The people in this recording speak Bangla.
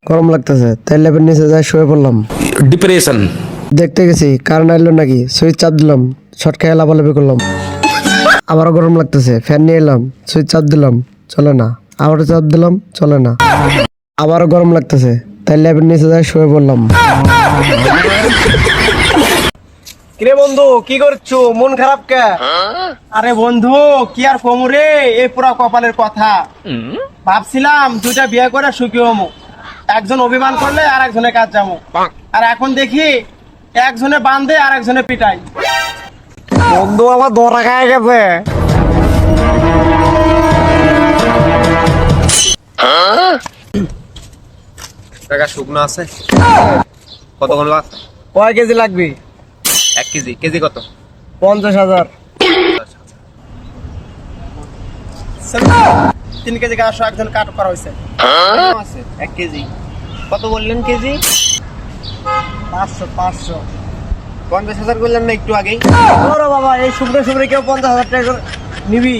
গরম লাগতেছে, তাই ল্যাবের নিচে যাই শুয়ে পড়লাম। ডিপ্রেশন। দেখতে গেছি কারেন্ট আইলো নাকি, সুইচ চাপ দিলাম, শর্ট খেয়ে লাফালাফি করলাম। আবারও গরম লাগতেছে, ফ্যান নিয়ে এলাম, সুইচ চাপ দিলাম, চলে না। আবারও চাপ দিলাম, চলে না। আবারও গরম লাগতেছে, তাই ল্যাবের নিচে যাই শুয়ে পড়লাম। কিরে বন্ধু, কি করছো? মন খারাপ কে? আরে বন্ধু, কি আর কমু রে, এই পুরা কপালের কথা। ভাবছিলাম দুইটা বিয়ে করে সুখী হমু, একজন অভিমান করলে আর একজনের কাজ যাবো, আর এখন দেখি একজনে বান্ধে আর একজনে পিটাই। বন্ধু আমার ধরা খায় গেছে। টাকা শুকনো আছে কতক্ষণ আছে? কয় কেজি লাগবে? 1 কেজি। কেজি কত? 50,000। 3 কেজি গাছ একজন কাট করা হয়েছে। আছে 1 কেজি। কত বললেন কেজি? 500। 50,000 বললেন না একটু আগেই? ওরে বাবা, এই শুভ্রে শুভ্রে কেউ 50,000 টাকা করে নিবি?